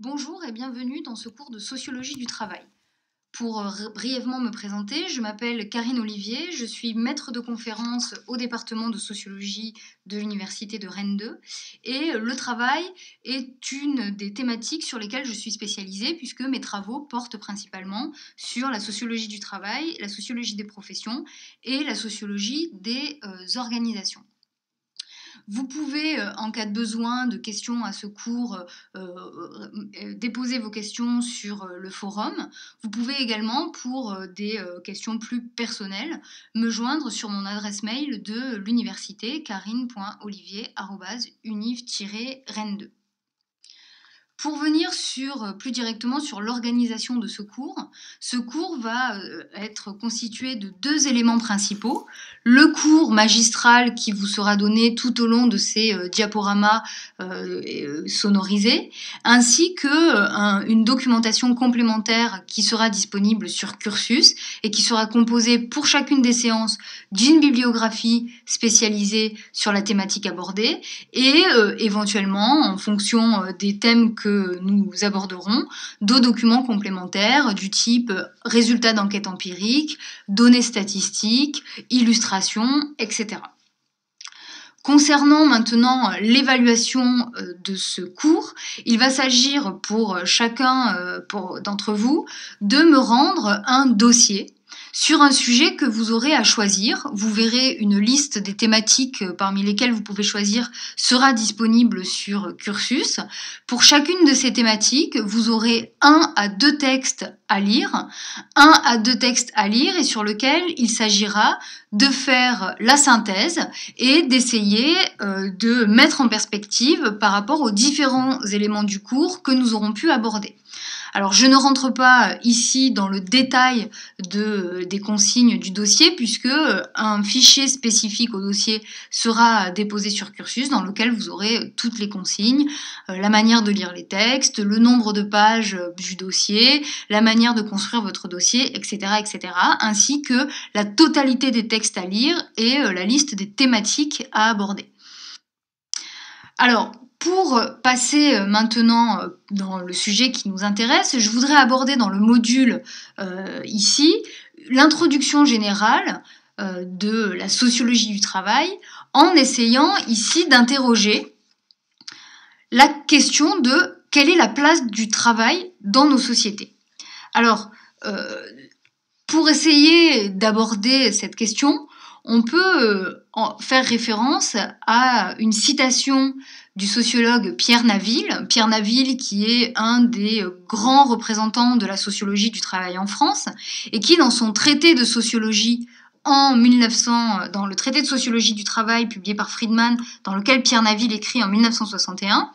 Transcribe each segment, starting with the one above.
Bonjour et bienvenue dans ce cours de sociologie du travail. Pour brièvement me présenter, je m'appelle Karine Olivier, je suis maître de conférence au département de sociologie de l'université de Rennes 2 et le travail est une des thématiques sur lesquelles je suis spécialisée puisque mes travaux portent principalement sur la sociologie du travail, la sociologie des professions et la sociologie des organisations. Vous pouvez, en cas de besoin de questions à ce cours, déposer vos questions sur le forum. Vous pouvez également, pour des questions plus personnelles, me joindre sur mon adresse mail de l'université karine.olivier@univ-rennes2. Pour venir plus directement sur l'organisation de ce cours va être constitué de deux éléments principaux. Le cours magistral qui vous sera donné tout au long de ces diaporamas sonorisés, ainsi qu'une documentation complémentaire qui sera disponible sur Cursus et qui sera composée pour chacune des séances d'une bibliographie spécialisée sur la thématique abordée et éventuellement, en fonction des thèmes que nous aborderons, d'autres documents complémentaires du type résultats d'enquête empirique, données statistiques, illustrations, etc. Concernant maintenant l'évaluation de ce cours, il va s'agir pour chacun d'entre vous de me rendre un dossier sur un sujet que vous aurez à choisir. Vous verrez une liste des thématiques parmi lesquelles vous pouvez choisir sera disponible sur Cursus. Pour chacune de ces thématiques, vous aurez 1 à 2 textes à lire, et sur lequel il s'agira de faire la synthèse et d'essayer de mettre en perspective par rapport aux différents éléments du cours que nous aurons pu aborder. Alors, je ne rentre pas ici dans le détail des consignes du dossier puisque un fichier spécifique au dossier sera déposé sur Cursus dans lequel vous aurez toutes les consignes, la manière de lire les textes, le nombre de pages du dossier, la manière de construire votre dossier, etc., ainsi que la totalité des textes à lire et la liste des thématiques à aborder. Alors, pour passer maintenant dans le sujet qui nous intéresse, je voudrais aborder dans le module ici l'introduction générale de la sociologie du travail en essayant ici d'interroger la question de quelle est la place du travail dans nos sociétés. Alors, pour essayer d'aborder cette question, on peut faire référence à une citation du sociologue Pierre Naville qui est un des grands représentants de la sociologie du travail en France et qui, dans son traité de sociologie dans le traité de sociologie du travail publié par Friedman, dans lequel Pierre Naville écrit en 1961,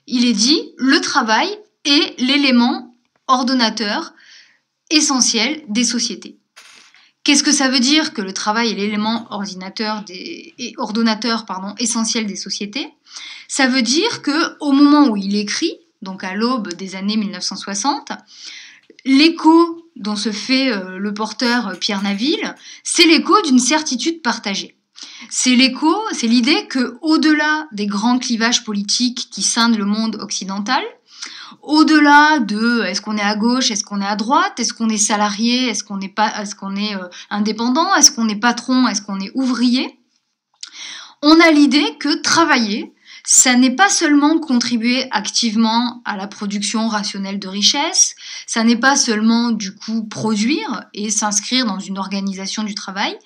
il est dit « Le travail est l'élément ordonnateur essentiel des sociétés ». Qu'est-ce que ça veut dire que le travail est l'élément ordonnateur essentiel des sociétés? Ça veut dire qu'au moment où il écrit, donc à l'aube des années 1960, l'écho dont se fait le porteur Pierre Naville, c'est l'écho d'une certitude partagée. C'est l'idée qu'au-delà des grands clivages politiques qui scindent le monde occidental, au-delà de est-ce qu'on est à gauche, est-ce qu'on est à droite, est-ce qu'on est salarié, est-ce qu'on est indépendant, est-ce qu'on est patron, est-ce qu'on est ouvrier, on a l'idée que travailler, ça n'est pas seulement contribuer activement à la production rationnelle de richesse, ça n'est pas seulement du coup produire et s'inscrire dans une organisation du travail,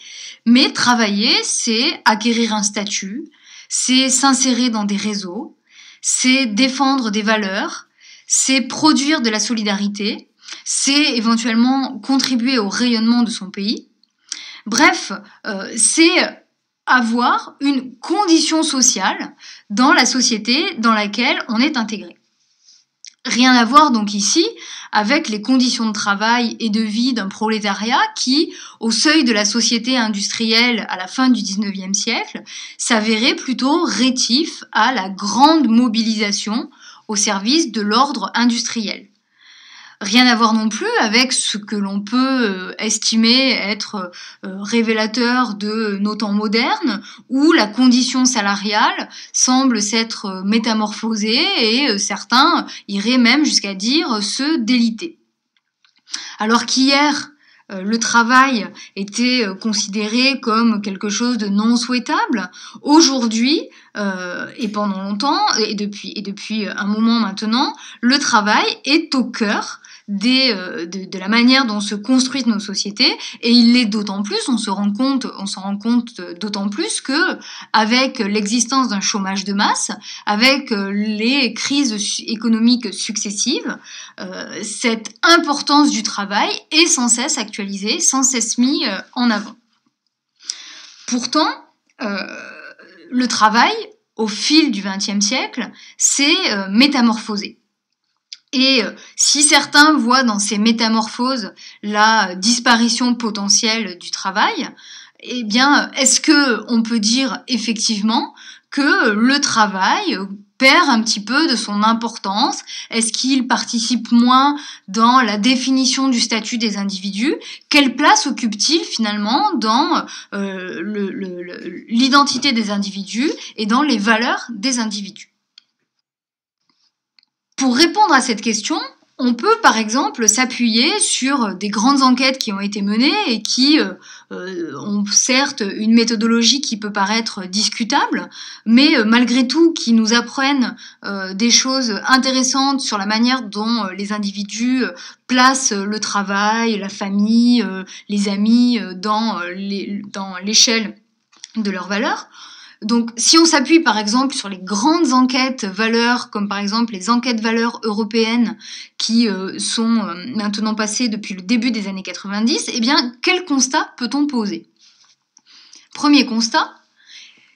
mais travailler, c'est acquérir un statut, c'est s'insérer dans des réseaux, c'est défendre des valeurs, c'est produire de la solidarité, c'est éventuellement contribuer au rayonnement de son pays. Bref, c'est avoir une condition sociale dans la société dans laquelle on est intégré. Rien à voir donc ici avec les conditions de travail et de vie d'un prolétariat qui, au seuil de la société industrielle à la fin du XIXe siècle, s'avérait plutôt rétif à la grande mobilisation au service de l'ordre industriel. Rien à voir non plus avec ce que l'on peut estimer être révélateur de nos temps modernes, où la condition salariale semble s'être métamorphosée et certains iraient même jusqu'à dire se déliter. Alors qu'hier, le travail était considéré comme quelque chose de non souhaitable, aujourd'hui, et pendant longtemps, et depuis un moment maintenant, le travail est au cœur de la manière dont se construisent nos sociétés, et il l'est d'autant plus, on s'en rend compte d'autant plus que, avec l'existence d'un chômage de masse, avec les crises économiques successives, cette importance du travail est sans cesse actualisée, sans cesse mise en avant. Pourtant, le travail, au fil du XXe siècle, s'est métamorphosé. Et si certains voient dans ces métamorphoses la disparition potentielle du travail, eh bien, est-ce qu'on peut dire effectivement que le travail perd un petit peu de son importance? Est-ce qu'il participe moins dans la définition du statut des individus? Quelle place occupe-t-il finalement dans l'identité des individus et dans les valeurs des individus? Pour répondre à cette question, on peut par exemple s'appuyer sur des grandes enquêtes qui ont été menées et qui ont certes une méthodologie qui peut paraître discutable, mais malgré tout qui nous apprennent des choses intéressantes sur la manière dont les individus placent le travail, la famille, les amis dans l'échelle de leurs valeurs. Donc, si on s'appuie par exemple sur les grandes enquêtes valeurs, comme par exemple les enquêtes valeurs européennes qui sont maintenant passées depuis le début des années 90, eh bien, quel constat peut-on poser? Premier constat,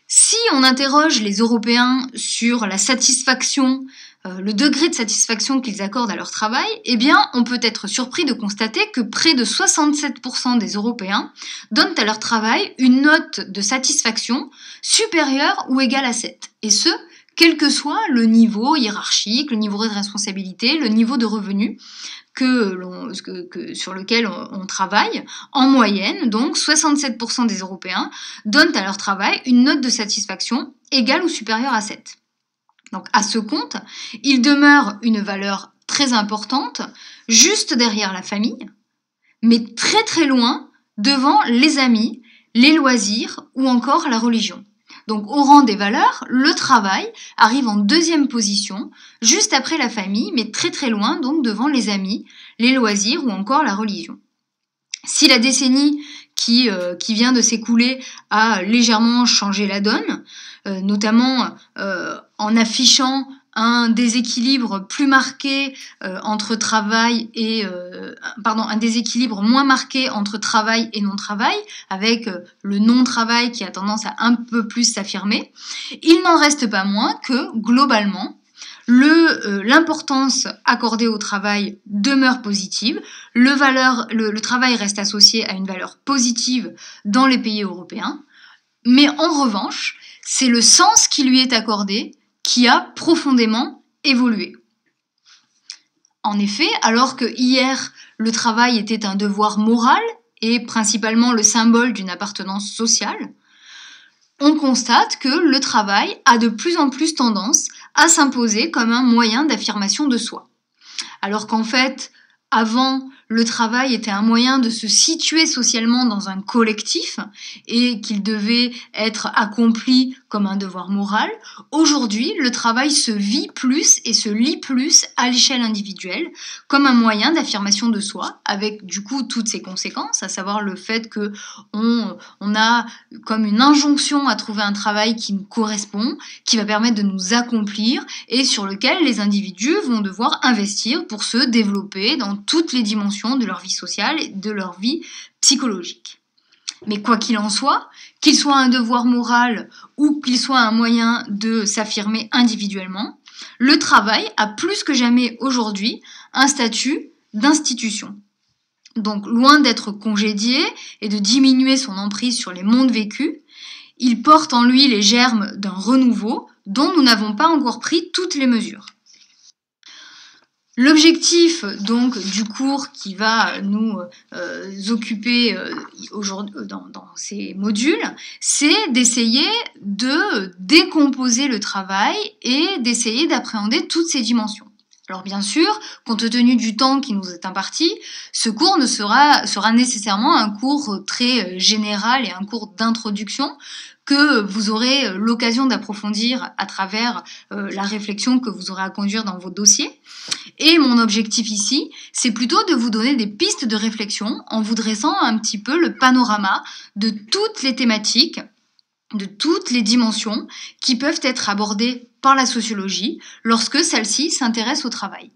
si on interroge les Européens sur la satisfaction, le degré de satisfaction qu'ils accordent à leur travail, eh bien, on peut être surpris de constater que près de 67% des Européens donnent à leur travail une note de satisfaction supérieure ou égale à 7. Et ce, quel que soit le niveau hiérarchique, le niveau de responsabilité, le niveau de revenu sur lequel on travaille. En moyenne, donc, 67% des Européens donnent à leur travail une note de satisfaction égale ou supérieure à 7. Donc, à ce compte, il demeure une valeur très importante, juste derrière la famille, mais très très loin devant les amis, les loisirs ou encore la religion. Donc, au rang des valeurs, le travail arrive en deuxième position, juste après la famille, mais très très loin, donc devant les amis, les loisirs ou encore la religion. Si la décennie qui vient de s'écouler a légèrement changé la donne, notamment en affichant un déséquilibre plus marqué entre travail et un déséquilibre moins marqué entre travail et non-travail, avec le non-travail qui a tendance à un peu plus s'affirmer, il n'en reste pas moins que globalement l'importance accordée au travail demeure positive, le travail reste associé à une valeur positive dans les pays européens, mais en revanche, c'est le sens qui lui est accordé qui a profondément évolué. En effet, alors que hier, le travail était un devoir moral et principalement le symbole d'une appartenance sociale, on constate que le travail a de plus en plus tendance à s'imposer comme un moyen d'affirmation de soi. Alors qu'en fait, avant, le travail était un moyen de se situer socialement dans un collectif et qu'il devait être accompli comme un devoir moral. Aujourd'hui, le travail se vit plus et se lie plus à l'échelle individuelle comme un moyen d'affirmation de soi, avec du coup toutes ses conséquences, à savoir le fait que on a comme une injonction à trouver un travail qui nous correspond, qui va permettre de nous accomplir et sur lequel les individus vont devoir investir pour se développer dans toutes les dimensions de leur vie sociale et de leur vie psychologique. Mais quoi qu'il en soit, qu'il soit un devoir moral ou qu'il soit un moyen de s'affirmer individuellement, le travail a plus que jamais aujourd'hui un statut d'institution. Donc, loin d'être congédié et de diminuer son emprise sur les mondes vécus, il porte en lui les germes d'un renouveau dont nous n'avons pas encore pris toutes les mesures. L'objectif donc du cours qui va nous occuper aujourd'hui dans ces modules, c'est d'essayer de décomposer le travail et d'essayer d'appréhender toutes ces dimensions. Alors bien sûr, compte tenu du temps qui nous est imparti, ce cours sera nécessairement un cours très général et un cours d'introduction que vous aurez l'occasion d'approfondir à travers la réflexion que vous aurez à conduire dans vos dossiers. Et mon objectif ici, c'est plutôt de vous donner des pistes de réflexion en vous dressant un petit peu le panorama de toutes les thématiques, de toutes les dimensions qui peuvent être abordées par la sociologie lorsque celle-ci s'intéresse au travail.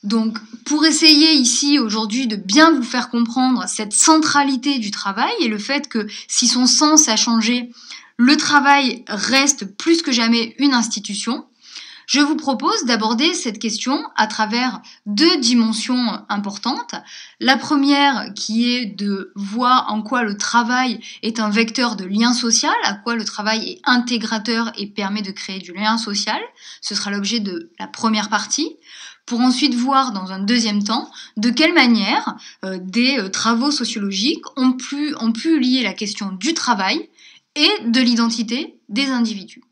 Donc, pour essayer ici aujourd'hui de bien vous faire comprendre cette centralité du travail et le fait que si son sens a changé, le travail reste plus que jamais une institution, je vous propose d'aborder cette question à travers deux dimensions importantes. La première qui est de voir en quoi le travail est un vecteur de lien social, à quoi le travail est intégrateur et permet de créer du lien social. Ce sera l'objet de la première partie. Pour ensuite voir dans un deuxième temps de quelle manière des travaux sociologiques ont pu lier la question du travail et de l'identité des individus.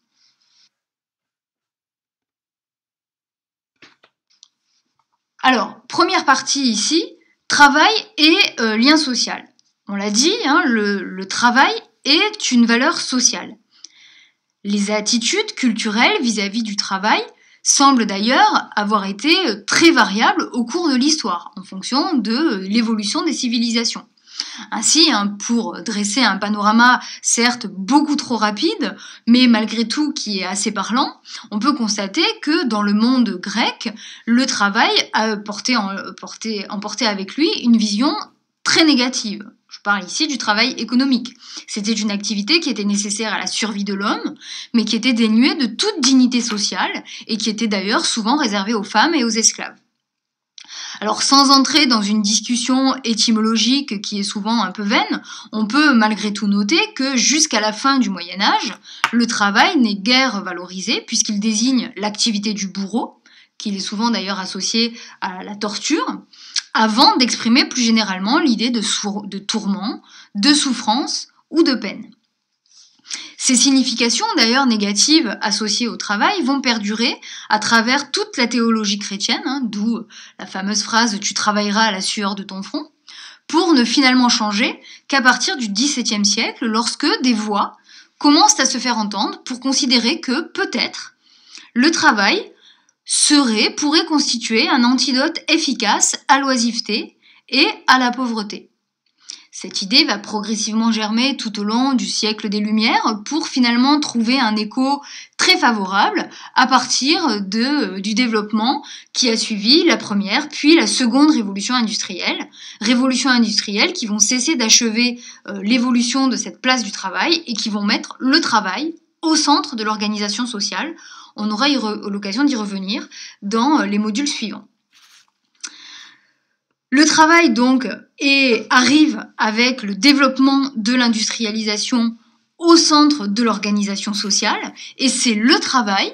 Alors, première partie ici, travail et lien social. On l'a dit, le travail est une valeur sociale. Les attitudes culturelles vis-à-vis du travail semblent d'ailleurs avoir été très variables au cours de l'histoire, en fonction de l'évolution des civilisations. Ainsi, pour dresser un panorama certes beaucoup trop rapide, mais malgré tout qui est assez parlant, on peut constater que dans le monde grec, le travail a emporté avec lui une vision très négative. Je parle ici du travail économique. C'était une activité qui était nécessaire à la survie de l'homme, mais qui était dénuée de toute dignité sociale et qui était d'ailleurs souvent réservée aux femmes et aux esclaves. Alors sans entrer dans une discussion étymologique qui est souvent un peu vaine, on peut malgré tout noter que jusqu'à la fin du Moyen-Âge, le travail n'est guère valorisé puisqu'il désigne l'activité du bourreau, qu'il est souvent d'ailleurs associé à la torture, avant d'exprimer plus généralement l'idée de tourment, de souffrance ou de peine. Ces significations d'ailleurs négatives associées au travail vont perdurer à travers toute la théologie chrétienne, d'où la fameuse phrase « tu travailleras à la sueur de ton front », pour ne finalement changer qu'à partir du XVIIe siècle, lorsque des voix commencent à se faire entendre pour considérer que peut-être le travail pourrait constituer un antidote efficace à l'oisiveté et à la pauvreté. Cette idée va progressivement germer tout au long du siècle des Lumières pour finalement trouver un écho très favorable à partir du développement qui a suivi la première puis la seconde révolution industrielle qui vont cesser d'achever l'évolution de cette place du travail et qui vont mettre le travail au centre de l'organisation sociale. On aura l'occasion d'y revenir dans les modules suivants. Le travail donc arrive avec le développement de l'industrialisation au centre de l'organisation sociale et c'est le travail,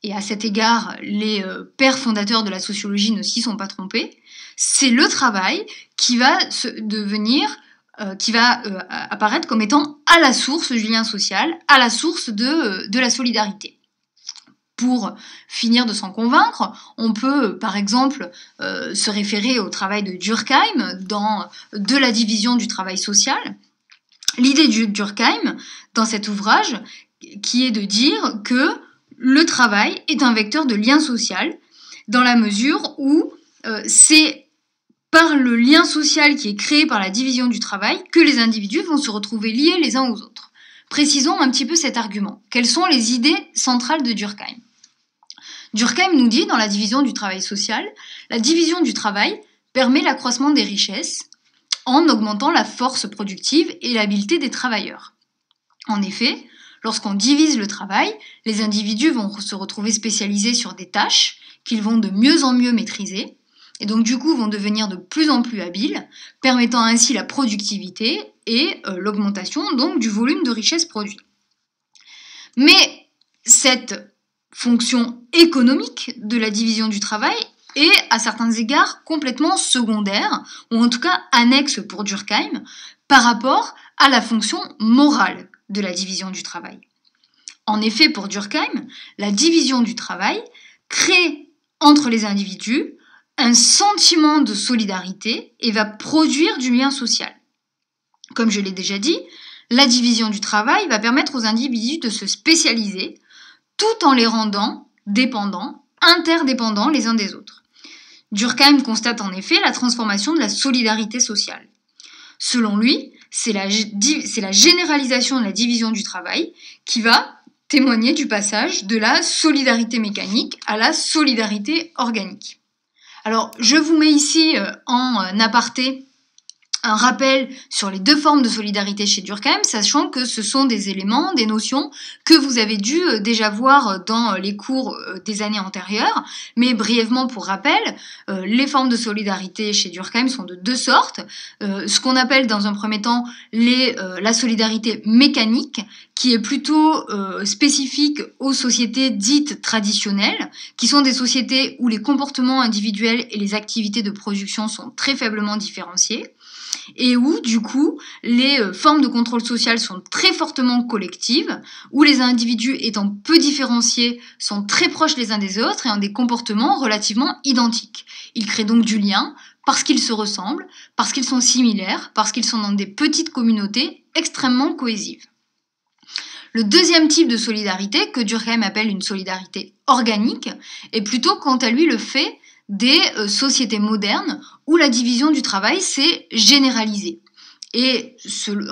et à cet égard les pères fondateurs de la sociologie ne s'y sont pas trompés, c'est le travail qui va apparaître comme étant à la source du lien social, à la source de la solidarité. Pour finir de s'en convaincre, on peut par exemple se référer au travail de Durkheim de la division du travail social. L'idée de Durkheim dans cet ouvrage qui est de dire que le travail est un vecteur de lien social dans la mesure où c'est par le lien social qui est créé par la division du travail que les individus vont se retrouver liés les uns aux autres. Précisons un petit peu cet argument. Quelles sont les idées centrales de Durkheim ? Durkheim nous dit, dans la division du travail social, la division du travail permet l'accroissement des richesses en augmentant la force productive et l'habileté des travailleurs. En effet, lorsqu'on divise le travail, les individus vont se retrouver spécialisés sur des tâches qu'ils vont de mieux en mieux maîtriser, et donc du coup vont devenir de plus en plus habiles, permettant ainsi la productivité et l'augmentation donc du volume de richesse produit. Mais cette fonction économique de la division du travail et à certains égards complètement secondaire, ou en tout cas annexe pour Durkheim, par rapport à la fonction morale de la division du travail. En effet, pour Durkheim, la division du travail crée entre les individus un sentiment de solidarité et va produire du lien social. Comme je l'ai déjà dit, la division du travail va permettre aux individus de se spécialiser tout en les rendant dépendants, interdépendants les uns des autres. Durkheim constate en effet la transformation de la solidarité sociale. Selon lui, c'est la généralisation de la division du travail qui va témoigner du passage de la solidarité mécanique à la solidarité organique. Alors, je vous mets ici en aparté un rappel sur les deux formes de solidarité chez Durkheim, sachant que ce sont des éléments, des notions que vous avez dû déjà voir dans les cours des années antérieures. Mais brièvement pour rappel, les formes de solidarité chez Durkheim sont de deux sortes. Ce qu'on appelle dans un premier temps la solidarité mécanique, qui est plutôt spécifique aux sociétés dites traditionnelles, qui sont des sociétés où les comportements individuels et les activités de production sont très faiblement différenciés, et où, du coup, les formes de contrôle social sont très fortement collectives, où les individus étant peu différenciés sont très proches les uns des autres et ont des comportements relativement identiques. Ils créent donc du lien parce qu'ils se ressemblent, parce qu'ils sont similaires, parce qu'ils sont dans des petites communautés extrêmement cohésives. Le deuxième type de solidarité, que Durkheim appelle une solidarité organique, est plutôt quant à lui le fait des sociétés modernes où la division du travail s'est généralisée. Et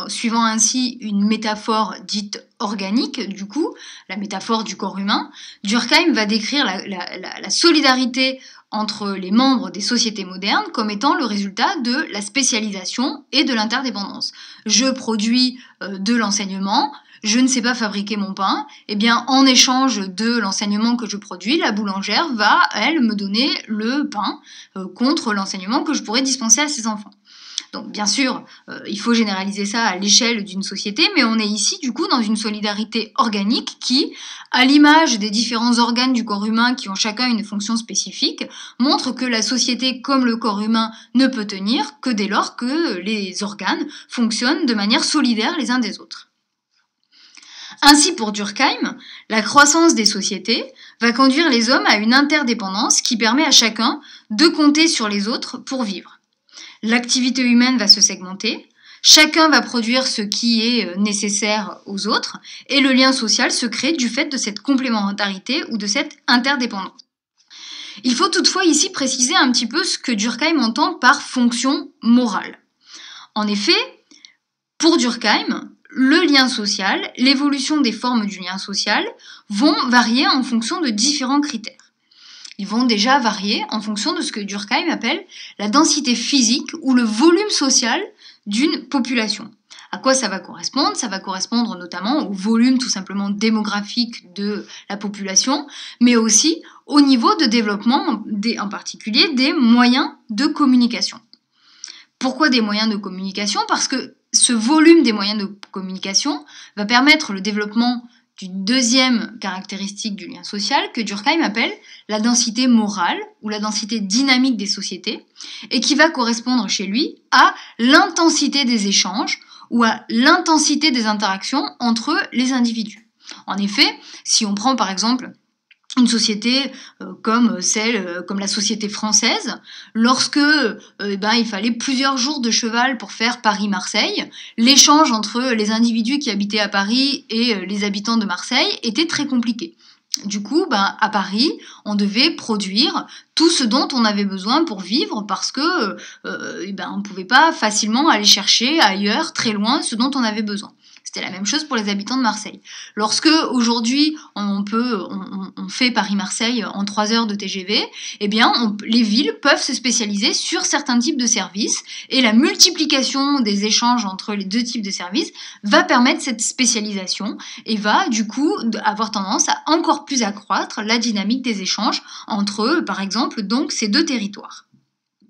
suivant ainsi une métaphore dite organique, du coup, la métaphore du corps humain, Durkheim va décrire la solidarité entre les membres des sociétés modernes comme étant le résultat de la spécialisation et de l'interdépendance. Je produis de l'enseignement, je ne sais pas fabriquer mon pain, eh bien en échange de l'enseignement que je produis, la boulangère va, elle, me donner le pain contre l'enseignement que je pourrais dispenser à ses enfants. Donc bien sûr, il faut généraliser ça à l'échelle d'une société, mais on est ici du coup dans une solidarité organique qui, à l'image des différents organes du corps humain qui ont chacun une fonction spécifique, montre que la société comme le corps humain ne peut tenir que dès lors que les organes fonctionnent de manière solidaire les uns des autres. Ainsi, pour Durkheim, la croissance des sociétés va conduire les hommes à une interdépendance qui permet à chacun de compter sur les autres pour vivre. L'activité humaine va se segmenter, chacun va produire ce qui est nécessaire aux autres, et le lien social se crée du fait de cette complémentarité ou de cette interdépendance. Il faut toutefois ici préciser un petit peu ce que Durkheim entend par fonction morale. En effet, pour Durkheim, le lien social, l'évolution des formes du lien social vont varier en fonction de différents critères. Ils vont déjà varier en fonction de ce que Durkheim appelle la densité physique ou le volume social d'une population. À quoi ça va correspondre ? Ça va correspondre notamment au volume tout simplement démographique de la population, mais aussi au niveau de développement, en particulier des moyens de communication. Pourquoi des moyens de communication ? Parce que ce volume des moyens de communication va permettre le développement d'une deuxième caractéristique du lien social que Durkheim appelle la densité morale ou la densité dynamique des sociétés et qui va correspondre chez lui à l'intensité des échanges ou à l'intensité des interactions entre les individus. En effet, si on prend par exemple une société comme la société française, lorsque il fallait plusieurs jours de cheval pour faire Paris-Marseille, l'échange entre les individus qui habitaient à Paris et les habitants de Marseille était très compliqué. Du coup, à Paris, on devait produire tout ce dont on avait besoin pour vivre parce que on ne pouvait pas facilement aller chercher ailleurs, très loin, ce dont on avait besoin. C'était la même chose pour les habitants de Marseille. Lorsque aujourd'hui on fait Paris-Marseille en 3 heures de TGV, les villes peuvent se spécialiser sur certains types de services et la multiplication des échanges entre les deux types de services va permettre cette spécialisation et va du coup avoir tendance à encore plus accroître la dynamique des échanges entre, par exemple, donc ces deux territoires.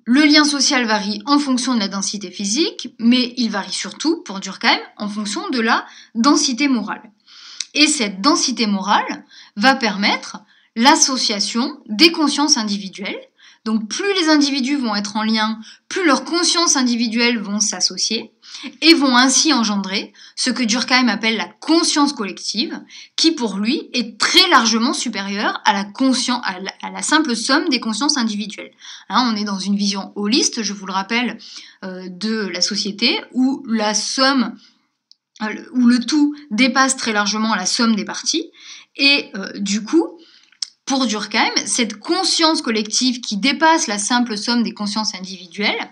Le lien social varie en fonction de la densité physique, mais il varie surtout, pour Durkheim, en fonction de la densité morale. Et cette densité morale va permettre l'association des consciences individuelles, Donc plus les individus vont être en lien, plus leurs consciences individuelles vont s'associer et vont ainsi engendrer ce que Durkheim appelle la conscience collective, qui pour lui est très largement supérieure à la simple somme des consciences individuelles. Hein, on est dans une vision holiste, je vous le rappelle, de la société, où la somme, où le tout dépasse très largement la somme des parties, et du coup, pour Durkheim, cette conscience collective qui dépasse la simple somme des consciences individuelles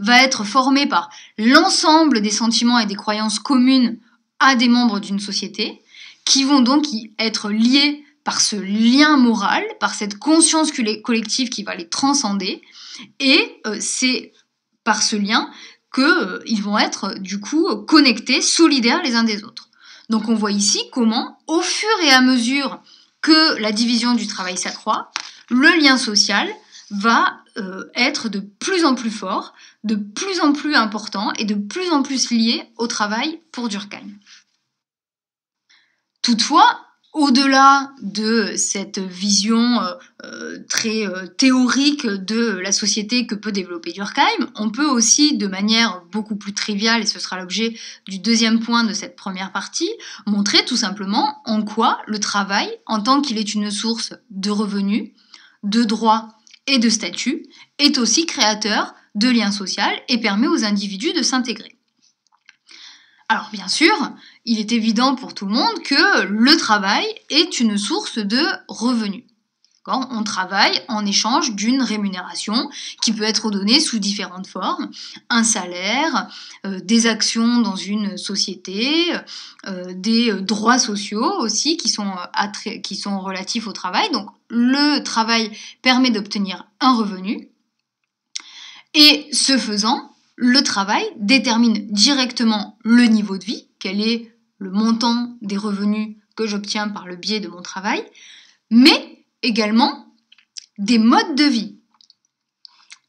va être formée par l'ensemble des sentiments et des croyances communes à des membres d'une société, qui vont donc être liés par ce lien moral, par cette conscience collective qui va les transcender, et c'est par ce lien qu'ils vont être du coup connectés, solidaires les uns des autres. Donc on voit ici comment, au fur et à mesure que la division du travail s'accroît, le lien social va être de plus en plus fort, de plus en plus important et de plus en plus lié au travail pour Durkheim. Toutefois, au-delà de cette vision très théorique de la société que peut développer Durkheim, on peut aussi, de manière beaucoup plus triviale, et ce sera l'objet du deuxième point de cette première partie, montrer tout simplement en quoi le travail, en tant qu'il est une source de revenus, de droits et de statut, est aussi créateur de liens sociaux et permet aux individus de s'intégrer. Alors bien sûr, il est évident pour tout le monde que le travail est une source de revenus. On travaille en échange d'une rémunération qui peut être donnée sous différentes formes, un salaire, des actions dans une société, des droits sociaux aussi qui sont relatifs au travail. Donc le travail permet d'obtenir un revenu et ce faisant, le travail détermine directement le niveau de vie, quel est le montant des revenus que j'obtiens par le biais de mon travail, mais également des modes de vie.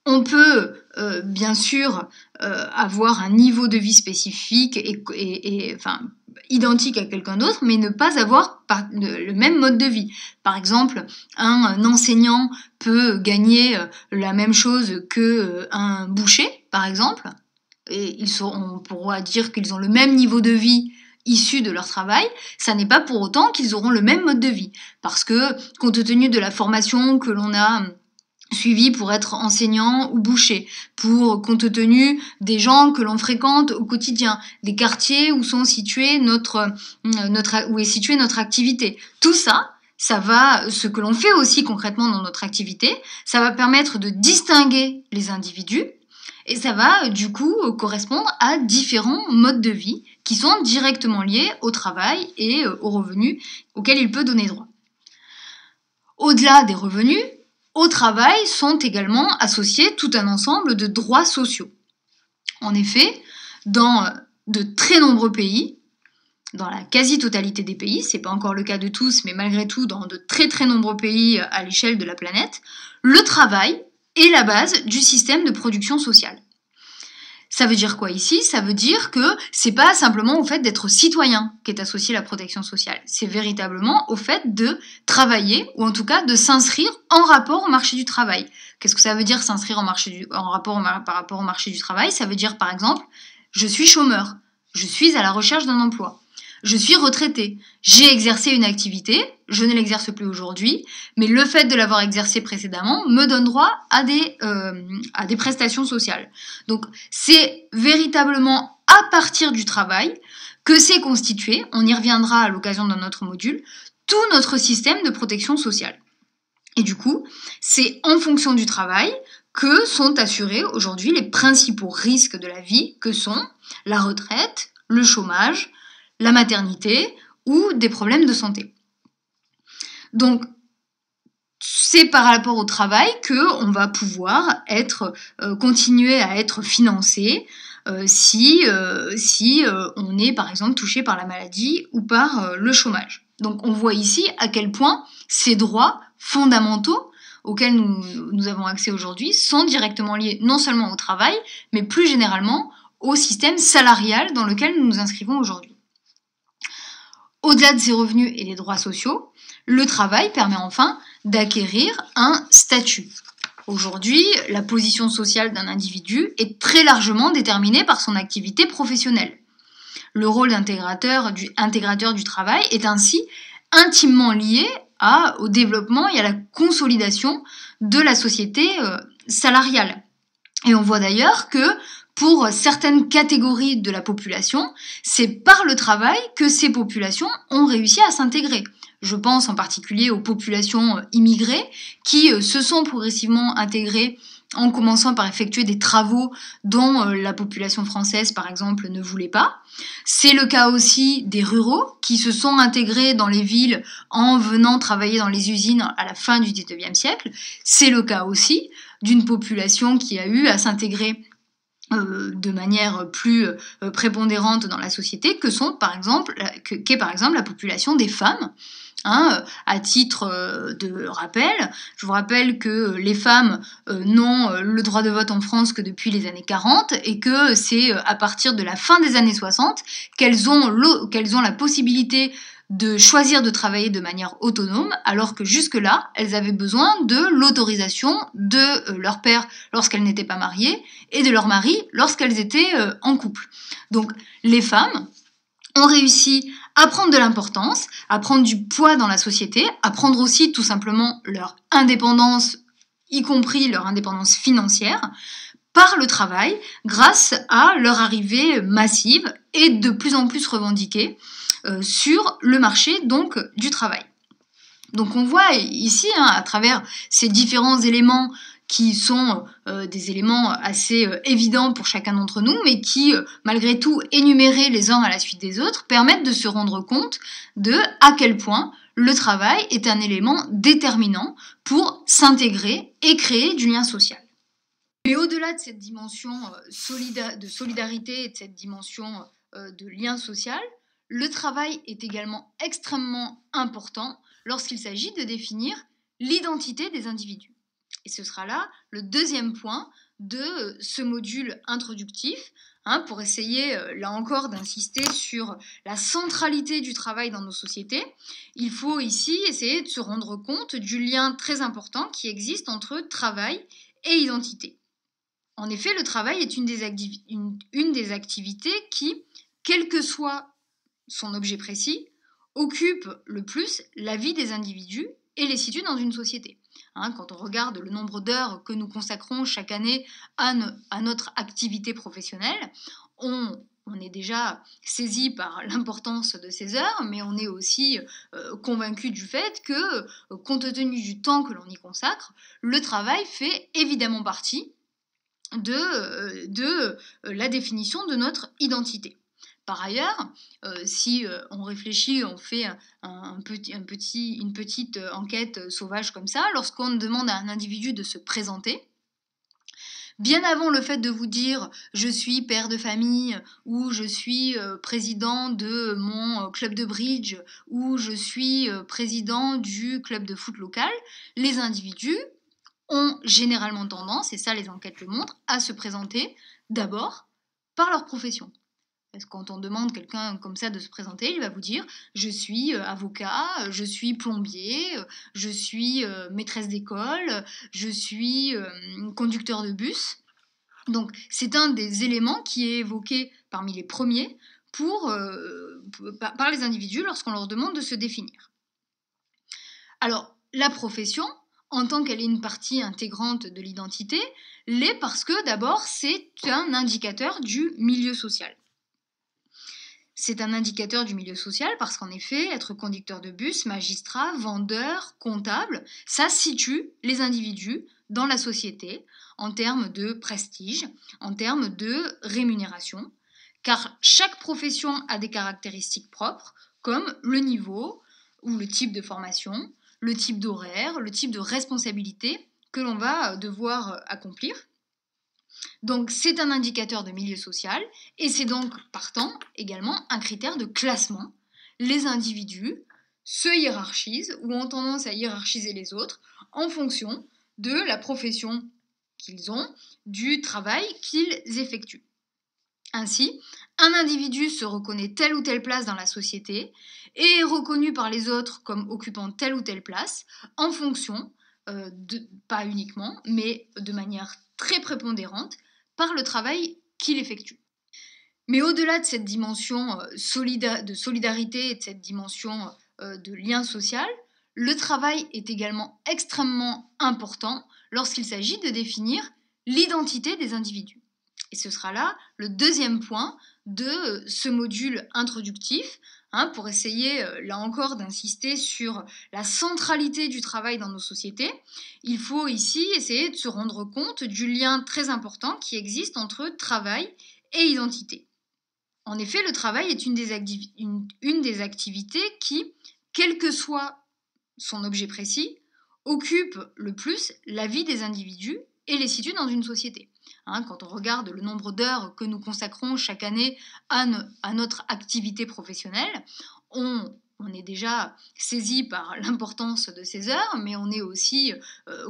On peut bien sûr avoir un niveau de vie spécifique et identique à quelqu'un d'autre, mais ne pas avoir le même mode de vie. Par exemple, un enseignant peut gagner la même chose qu'un boucher, par exemple, et on pourra dire qu'ils ont le même niveau de vie issus de leur travail, ça n'est pas pour autant qu'ils auront le même mode de vie. Parce que, compte tenu de la formation que l'on a suivi pour être enseignant ou boucher, compte tenu des gens que l'on fréquente au quotidien, des quartiers où est située notre activité. Tout ça, ce que l'on fait aussi concrètement dans notre activité, ça va permettre de distinguer les individus et ça va du coup correspondre à différents modes de vie qui sont directement liés au travail et aux revenus auxquels il peut donner droit. Au-delà des revenus, au travail sont également associés tout un ensemble de droits sociaux. En effet, dans de très nombreux pays, dans la quasi-totalité des pays, c'est pas encore le cas de tous, mais malgré tout, dans de très très nombreux pays à l'échelle de la planète, le travail est la base du système de production sociale. Ça veut dire quoi ici ? Ça veut dire que c'est pas simplement au fait d'être citoyen qu'est associé la protection sociale. C'est véritablement au fait de travailler, ou en tout cas de s'inscrire en rapport au marché du travail. Qu'est-ce que ça veut dire s'inscrire par rapport au marché du travail ? Ça veut dire par exemple, je suis chômeur, je suis à la recherche d'un emploi. Je suis retraité, j'ai exercé une activité, je ne l'exerce plus aujourd'hui, mais le fait de l'avoir exercé précédemment me donne droit à des prestations sociales. Donc c'est véritablement à partir du travail que s'est constitué, on y reviendra à l'occasion d'un autre module, tout notre système de protection sociale. Et du coup, c'est en fonction du travail que sont assurés aujourd'hui les principaux risques de la vie que sont la retraite, le chômage, la maternité ou des problèmes de santé. Donc, c'est par rapport au travail qu'on va pouvoir continuer à être financé si on est par exemple touché par la maladie ou par le chômage. Donc on voit ici à quel point ces droits fondamentaux auxquels nous avons accès aujourd'hui sont directement liés non seulement au travail, mais plus généralement au système salarial dans lequel nous nous inscrivons aujourd'hui. Au-delà de ces revenus et des droits sociaux, le travail permet enfin d'acquérir un statut. Aujourd'hui, la position sociale d'un individu est très largement déterminée par son activité professionnelle. Le rôle d'intégrateur du travail est ainsi intimement lié au développement et à la consolidation de la société salariale. Et on voit d'ailleurs que pour certaines catégories de la population, c'est par le travail que ces populations ont réussi à s'intégrer. Je pense en particulier aux populations immigrées qui se sont progressivement intégrées en commençant par effectuer des travaux dont la population française, par exemple, ne voulait pas. C'est le cas aussi des ruraux qui se sont intégrés dans les villes en venant travailler dans les usines à la fin du XIXe siècle. C'est le cas aussi d'une population qui a eu à s'intégrer de manière plus prépondérante dans la société, qu'est par exemple la population des femmes. À titre de rappel, je vous rappelle que les femmes n'ont le droit de vote en France que depuis les années 40 et que c'est à partir de la fin des années 60 qu'elles ont la possibilité de choisir de travailler de manière autonome, alors que jusque-là, elles avaient besoin de l'autorisation de leur père lorsqu'elles n'étaient pas mariées et de leur mari lorsqu'elles étaient en couple. Donc les femmes ont réussi à prendre de l'importance, à prendre du poids dans la société, à prendre aussi tout simplement leur indépendance, y compris leur indépendance financière, par le travail, grâce à leur arrivée massive et de plus en plus revendiquée sur le marché donc du travail. Donc on voit ici, à travers ces différents éléments qui sont des éléments assez évidents pour chacun d'entre nous, mais qui, malgré tout, énumérés les uns à la suite des autres, permettent de se rendre compte de à quel point le travail est un élément déterminant pour s'intégrer et créer du lien social. Mais au-delà de cette dimension de solidarité et de cette dimension de lien social, le travail est également extrêmement important lorsqu'il s'agit de définir l'identité des individus. Et ce sera là le deuxième point de ce module introductif, pour essayer, là encore, d'insister sur la centralité du travail dans nos sociétés. Il faut ici essayer de se rendre compte du lien très important qui existe entre travail et identité. En effet, le travail est une des activités qui, quel que soit son objet précis, occupe le plus la vie des individus et les situe dans une société. Quand on regarde le nombre d'heures que nous consacrons chaque année à notre activité professionnelle, on est déjà saisi par l'importance de ces heures, mais on est aussi convaincu du fait que, compte tenu du temps que l'on y consacre, le travail fait évidemment partie de la définition de notre identité. Par ailleurs, si on réfléchit, on fait une petite enquête sauvage comme ça, lorsqu'on demande à un individu de se présenter, bien avant le fait de vous dire « je suis père de famille » ou « je suis président de mon club de bridge » ou « je suis président du club de foot local », les individus ont généralement tendance, et ça les enquêtes le montrent, à se présenter d'abord par leur profession. Parce que quand on demande quelqu'un comme ça de se présenter, il va vous dire « je suis avocat, je suis plombier, je suis maîtresse d'école, je suis conducteur de bus ». Donc c'est un des éléments qui est évoqué parmi les premiers par les individus lorsqu'on leur demande de se définir. Alors la profession, en tant qu'elle est une partie intégrante de l'identité, l'est parce que d'abord c'est un indicateur du milieu social. C'est un indicateur du milieu social parce qu'en effet, être conducteur de bus, magistrat, vendeur, comptable, ça situe les individus dans la société en termes de prestige, en termes de rémunération, car chaque profession a des caractéristiques propres, comme le niveau ou le type de formation, le type d'horaire, le type de responsabilité que l'on va devoir accomplir. Donc c'est un indicateur de milieu social et c'est donc partant également un critère de classement. Les individus se hiérarchisent ou ont tendance à hiérarchiser les autres en fonction de la profession qu'ils ont, du travail qu'ils effectuent. Ainsi, un individu se reconnaît telle ou telle place dans la société et est reconnu par les autres comme occupant telle ou telle place en fonction pas uniquement, mais de manière très prépondérante, par le travail qu'il effectue. Mais au-delà de cette dimension de solidarité et de cette dimension de lien social, le travail est également extrêmement important lorsqu'il s'agit de définir l'identité des individus. Et ce sera là le deuxième point de ce module introductif, pour essayer, là encore, d'insister sur la centralité du travail dans nos sociétés. Il faut ici essayer de se rendre compte du lien très important qui existe entre travail et identité. En effet, le travail est une des activités qui, quel que soit son objet précis, occupe le plus la vie des individus et les situe dans une société. Quand on regarde le nombre d'heures que nous consacrons chaque année à notre activité professionnelle, on est déjà saisi par l'importance de ces heures, mais on est aussi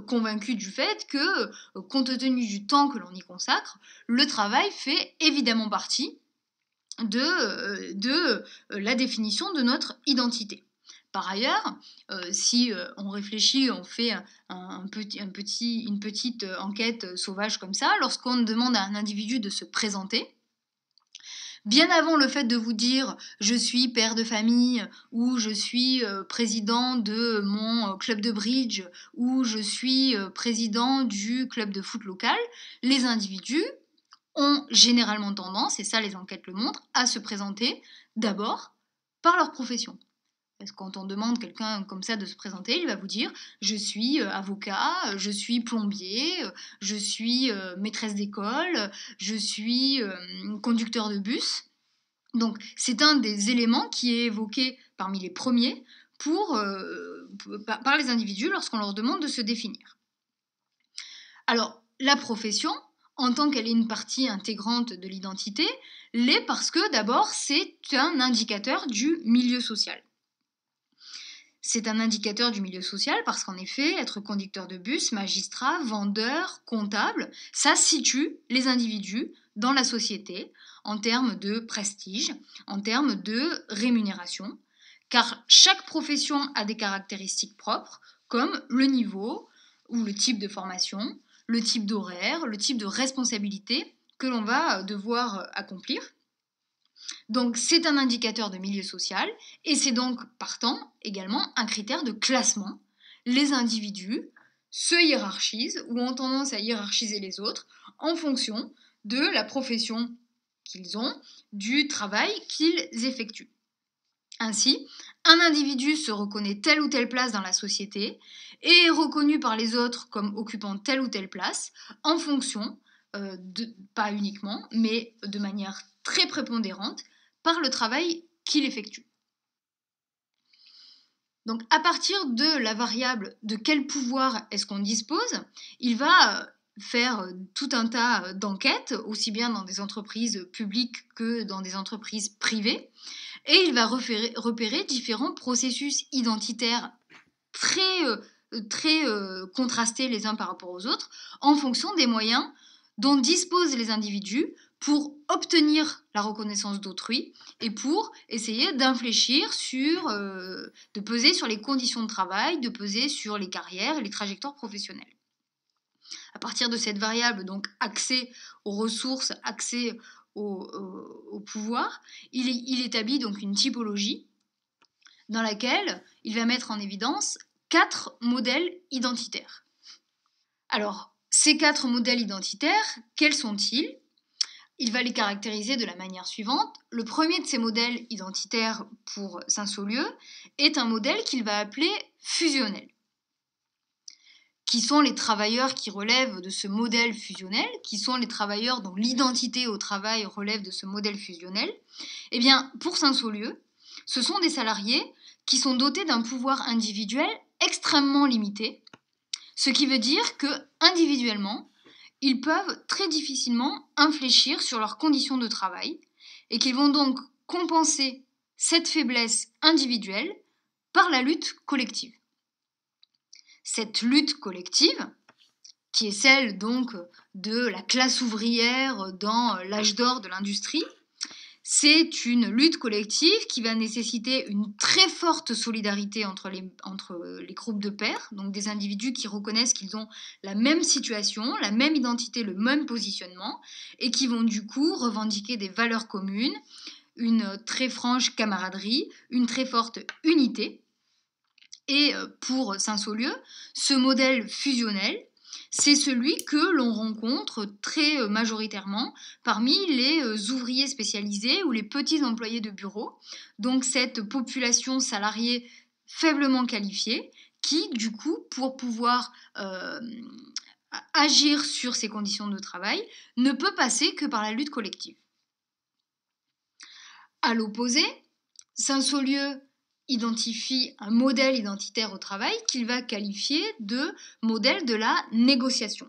convaincu du fait que, compte tenu du temps que l'on y consacre, le travail fait évidemment partie de la définition de notre identité. Par ailleurs, si on réfléchit, on fait une petite enquête sauvage comme ça, lorsqu'on demande à un individu de se présenter, bien avant le fait de vous dire « je suis père de famille » ou « je suis président de mon club de bridge » ou « je suis président du club de foot local », les individus ont généralement tendance, et ça les enquêtes le montrent, à se présenter d'abord par leur profession. Parce que quand on demande quelqu'un comme ça de se présenter, il va vous dire « je suis avocat, je suis plombier, je suis maîtresse d'école, je suis conducteur de bus ». Donc c'est un des éléments qui est évoqué parmi les premiers par les individus lorsqu'on leur demande de se définir. Alors, la profession, en tant qu'elle est une partie intégrante de l'identité, l'est parce que d'abord c'est un indicateur du milieu social. C'est un indicateur du milieu social parce qu'en effet, être conducteur de bus, magistrat, vendeur, comptable, ça situe les individus dans la société en termes de prestige, en termes de rémunération, car chaque profession a des caractéristiques propres, comme le niveau ou le type de formation, le type d'horaire, le type de responsabilité que l'on va devoir accomplir. Donc c'est un indicateur de milieu social et c'est donc partant également un critère de classement. Les individus se hiérarchisent ou ont tendance à hiérarchiser les autres en fonction de la profession qu'ils ont, du travail qu'ils effectuent. Ainsi, un individu se reconnaît telle ou telle place dans la société et est reconnu par les autres comme occupant telle ou telle place en fonction, pas uniquement, mais de manière très prépondérante, par le travail qu'il effectue. Donc à partir de la variable de quel pouvoir est-ce qu'on dispose, il va faire tout un tas d'enquêtes, aussi bien dans des entreprises publiques que dans des entreprises privées, et il va repérer différents processus identitaires très contrastés les uns par rapport aux autres, en fonction des moyens dont disposent les individus pour obtenir la reconnaissance d'autrui et pour essayer d'infléchir de peser sur les conditions de travail, de peser sur les carrières et les trajectoires professionnelles. À partir de cette variable, donc accès aux ressources, accès au pouvoir, il établit donc une typologie dans laquelle il va mettre en évidence 4 modèles identitaires. Alors, ces 4 modèles identitaires, quels sont-ils ? Il va les caractériser de la manière suivante. Le premier de ces modèles identitaires pour Saint-Saulieu est un modèle qu'il va appeler fusionnel. Qui sont les travailleurs qui relèvent de ce modèle fusionnel, qui sont les travailleurs dont l'identité au travail relève de ce modèle fusionnel. Eh bien, pour Saint-Saulieu, ce sont des salariés qui sont dotés d'un pouvoir individuel extrêmement limité, ce qui veut dire que, individuellement, ils peuvent très difficilement infléchir sur leurs conditions de travail et qu'ils vont donc compenser cette faiblesse individuelle par la lutte collective. Cette lutte collective, qui est celle donc de la classe ouvrière dans l'âge d'or de l'industrie, C'est une lutte collective qui va nécessiter une très forte solidarité entre les groupes de pairs, donc des individus qui reconnaissent qu'ils ont la même situation, la même identité, le même positionnement, et qui vont du coup revendiquer des valeurs communes, une très franche camaraderie, une très forte unité. Et pour Saint-Saulieu, ce modèle fusionnel, c'est celui que l'on rencontre très majoritairement parmi les ouvriers spécialisés ou les petits employés de bureau. Donc cette population salariée faiblement qualifiée qui, du coup, pour pouvoir agir sur ces conditions de travail, ne peut passer que par la lutte collective. À l'opposé, Saint-Saulieu identifie un modèle identitaire au travail qu'il va qualifier de modèle de la négociation.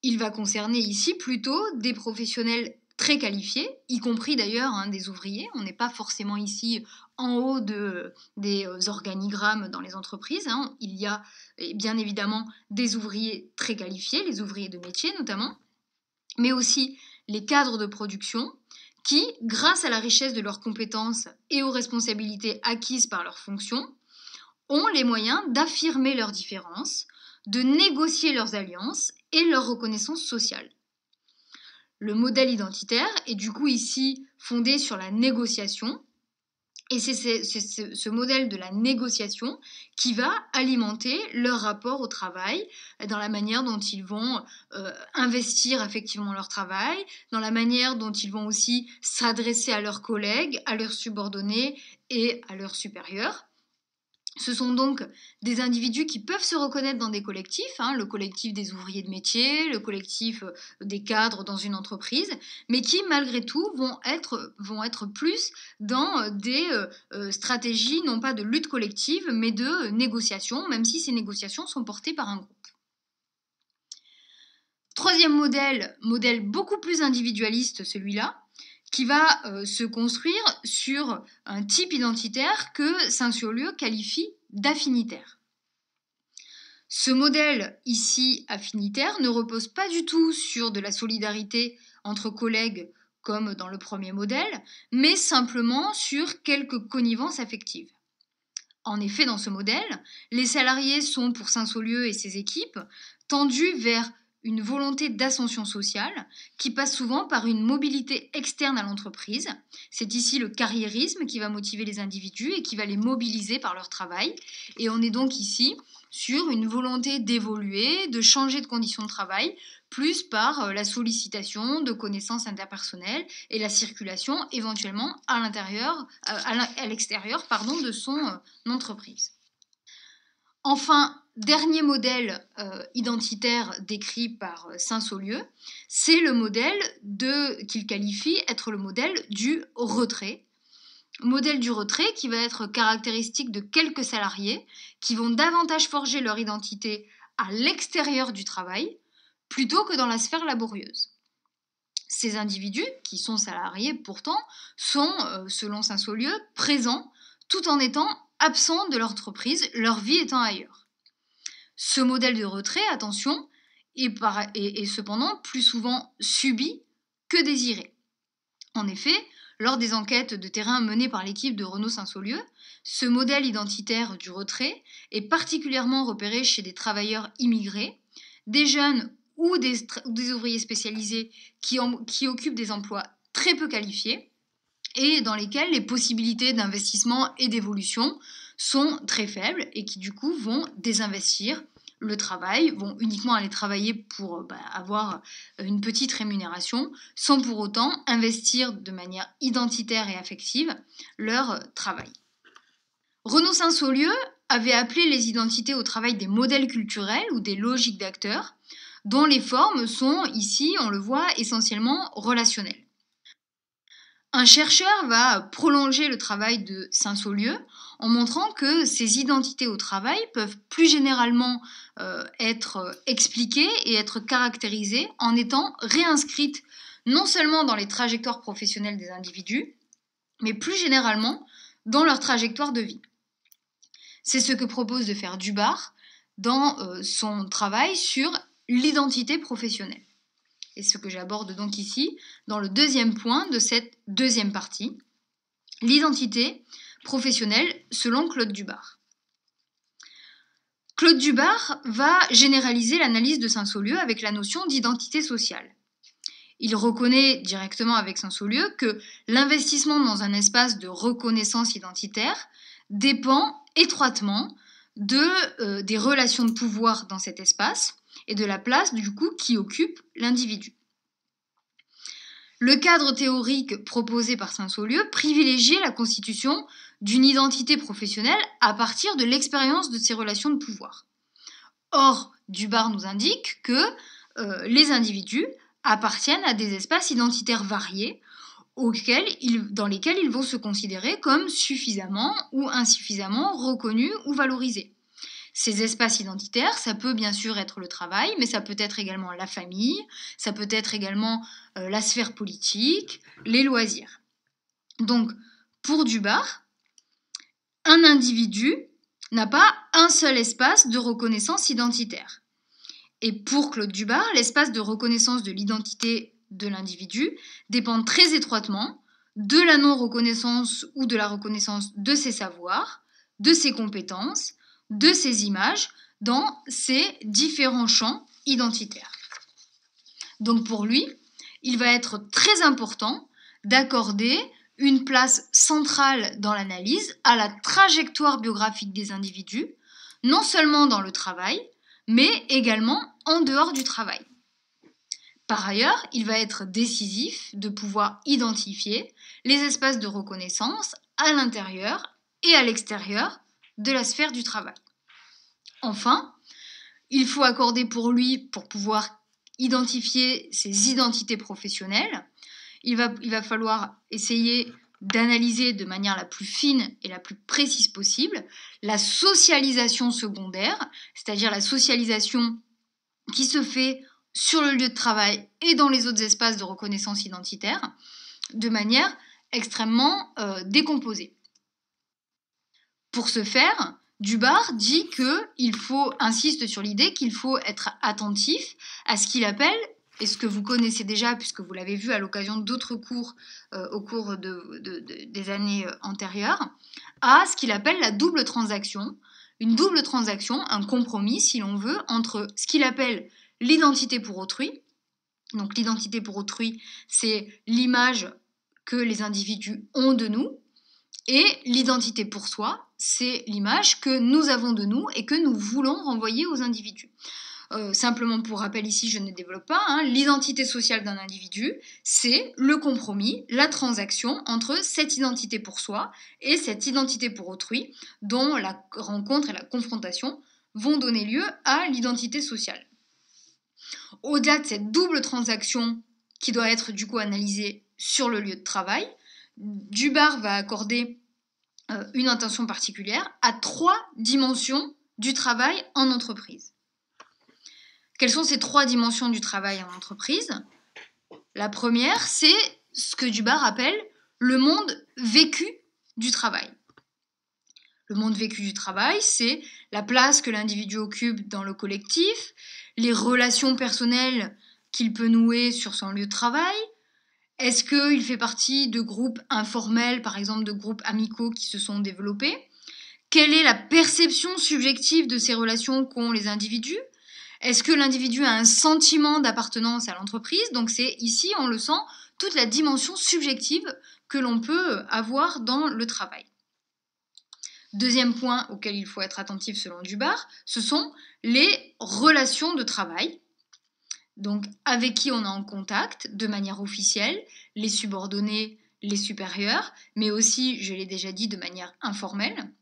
Il va concerner ici plutôt des professionnels très qualifiés, y compris d'ailleurs des ouvriers. On n'est pas forcément ici en haut des organigrammes dans les entreprises. Il y a bien évidemment des ouvriers très qualifiés, les ouvriers de métier notamment, mais aussi les cadres de production, qui, grâce à la richesse de leurs compétences et aux responsabilités acquises par leurs fonctions, ont les moyens d'affirmer leurs différences, de négocier leurs alliances et leur reconnaissance sociale. Le modèle identitaire est du coup ici fondé sur la négociation, et c'est ce modèle de la négociation qui va alimenter leur rapport au travail, dans la manière dont ils vont investir effectivement leur travail, dans la manière dont ils vont aussi s'adresser à leurs collègues, à leurs subordonnés et à leurs supérieurs. Ce sont donc des individus qui peuvent se reconnaître dans des collectifs, le collectif des ouvriers de métier, le collectif des cadres dans une entreprise, mais qui malgré tout vont être plus dans des stratégies non pas de lutte collective, mais de négociation, même si ces négociations sont portées par un groupe. Troisième modèle beaucoup plus individualiste celui-là, qui va se construire sur un type identitaire que Saint-Saulieu qualifie d'affinitaire. Ce modèle ici affinitaire ne repose pas du tout sur de la solidarité entre collègues comme dans le premier modèle, mais simplement sur quelques connivences affectives. En effet, dans ce modèle, les salariés sont pour Saint-Saulieu et ses équipes tendus vers une volonté d'ascension sociale qui passe souvent par une mobilité externe à l'entreprise. C'est ici le carriérisme qui va motiver les individus et qui va les mobiliser par leur travail. Et on est donc ici sur une volonté d'évoluer, de changer de conditions de travail, plus par la sollicitation de connaissances interpersonnelles et la circulation éventuellement à l'extérieur de son entreprise. Enfin, dernier modèle identitaire décrit par Saint-Saulieu, c'est le modèle qu'il qualifie être le modèle du retrait. Modèle du retrait qui va être caractéristique de quelques salariés qui vont davantage forger leur identité à l'extérieur du travail plutôt que dans la sphère laborieuse. Ces individus, qui sont salariés pourtant, sont, selon Saint-Saulieu, présents tout en étant absents de l'entreprise, leur vie étant ailleurs. Ce modèle de retrait, attention, est cependant plus souvent subi que désiré. En effet, lors des enquêtes de terrain menées par l'équipe de Renaud Saint-Saulieu, ce modèle identitaire du retrait est particulièrement repéré chez des travailleurs immigrés, des jeunes ou des ouvriers spécialisés qui occupent des emplois très peu qualifiés et dans lesquels les possibilités d'investissement et d'évolution sont très faibles et qui du coup vont désinvestir le travail, vont uniquement aller travailler pour avoir une petite rémunération sans pour autant investir de manière identitaire et affective leur travail. Renaud Saint-Saulieu avait appelé les identités au travail des modèles culturels ou des logiques d'acteurs dont les formes sont ici, on le voit, essentiellement relationnelles. Un chercheur va prolonger le travail de Saint-Saulieu en montrant que ces identités au travail peuvent plus généralement être expliquées et être caractérisées en étant réinscrites non seulement dans les trajectoires professionnelles des individus, mais plus généralement dans leur trajectoire de vie. C'est ce que propose de faire Dubar dans son travail sur l'identité professionnelle. et ce que j'aborde donc ici dans le deuxième point de cette deuxième partie, l'identité professionnelle selon Claude Dubar. Claude Dubar va généraliser l'analyse de Saint-Saulieu avec la notion d'identité sociale. Il reconnaît directement avec Saint-Saulieu que l'investissement dans un espace de reconnaissance identitaire dépend étroitement des relations de pouvoir dans cet espace et de la place du coup qui occupe l'individu. Le cadre théorique proposé par Saint-Saulieu privilégiait la constitution d'une identité professionnelle à partir de l'expérience de ces relations de pouvoir. Or, Dubar nous indique que les individus appartiennent à des espaces identitaires variés dans lesquels ils vont se considérer comme suffisamment ou insuffisamment reconnus ou valorisés. Ces espaces identitaires, ça peut bien sûr être le travail, mais ça peut être également la famille, ça peut être également la sphère politique, les loisirs. Donc, pour Dubar, un individu n'a pas un seul espace de reconnaissance identitaire. Et pour Claude Dubar, l'espace de reconnaissance de l'identité de l'individu dépend très étroitement de la non-reconnaissance ou de la reconnaissance de ses savoirs, de ses compétences, de ses images dans ces différents champs identitaires. Donc pour lui, il va être très important d'accorder une place centrale dans l'analyse à la trajectoire biographique des individus, non seulement dans le travail, mais également en dehors du travail. Par ailleurs, il va être décisif de pouvoir identifier les espaces de reconnaissance à l'intérieur et à l'extérieur de la sphère du travail. Enfin, il faut accorder pour lui, pour pouvoir identifier ses identités professionnelles, il va falloir essayer d'analyser de manière la plus fine et la plus précise possible la socialisation secondaire, c'est-à-dire la socialisation qui se fait sur le lieu de travail et dans les autres espaces de reconnaissance identitaire, de manière extrêmement décomposée. Pour ce faire, Dubar dit insiste sur l'idée qu'il faut être attentif à ce qu'il appelle, et ce que vous connaissez déjà puisque vous l'avez vu à l'occasion d'autres cours au cours des années antérieures, à ce qu'il appelle la double transaction. Une double transaction, un compromis si l'on veut, entre ce qu'il appelle l'identité pour autrui. Donc l'identité pour autrui, c'est l'image que les individus ont de nous, et l'identité pour soi, c'est l'image que nous avons de nous et que nous voulons renvoyer aux individus. Simplement pour rappel ici, je ne développe pas, l'identité sociale d'un individu, c'est le compromis, la transaction entre cette identité pour soi et cette identité pour autrui, dont la rencontre et la confrontation vont donner lieu à l'identité sociale. Au-delà de cette double transaction qui doit être du coup analysée sur le lieu de travail, Dubar va accorder une attention particulière à 3 dimensions du travail en entreprise. Quelles sont ces 3 dimensions du travail en entreprise ? La première, c'est ce que Dubar appelle le monde vécu du travail. Le monde vécu du travail, c'est la place que l'individu occupe dans le collectif, les relations personnelles qu'il peut nouer sur son lieu de travail. Est-ce qu'il fait partie de groupes informels, par exemple de groupes amicaux qui se sont développés ? Quelle est la perception subjective de ces relations qu'ont les individus ? Est-ce que l'individu a un sentiment d'appartenance à l'entreprise ? Donc c'est ici, on le sent, toute la dimension subjective que l'on peut avoir dans le travail. Deuxième point auquel il faut être attentif selon Dubar, ce sont les relations de travail. Donc avec qui on est en contact de manière officielle, les subordonnés, les supérieurs, mais aussi, je l'ai déjà dit, de manière informelle.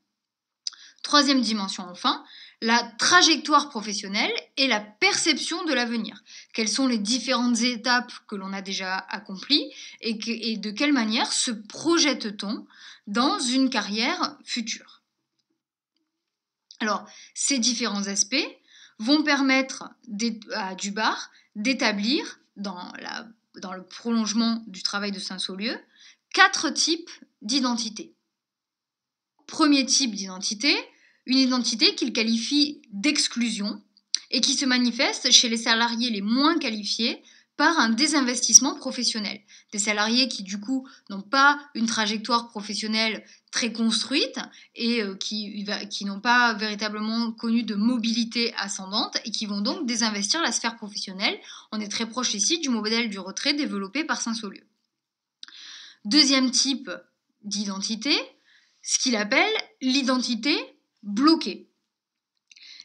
Troisième dimension enfin, la trajectoire professionnelle et la perception de l'avenir. Quelles sont les différentes étapes que l'on a déjà accomplies et de quelle manière se projette-t-on dans une carrière future ? Alors, ces différents aspects vont permettre à Dubar d'établir, dans le prolongement du travail de Saint-Saulieu, 4 types d'identité. Premier type d'identité, une identité qu'il qualifie d'exclusion et qui se manifeste chez les salariés les moins qualifiés par un désinvestissement professionnel. Des salariés qui, du coup, n'ont pas une trajectoire professionnelle très construite et qui n'ont pas véritablement connu de mobilité ascendante et qui vont donc désinvestir la sphère professionnelle. On est très proche ici du modèle du retrait développé par Saint-Saulieu. Deuxième type d'identité, ce qu'il appelle l'identité bloquée.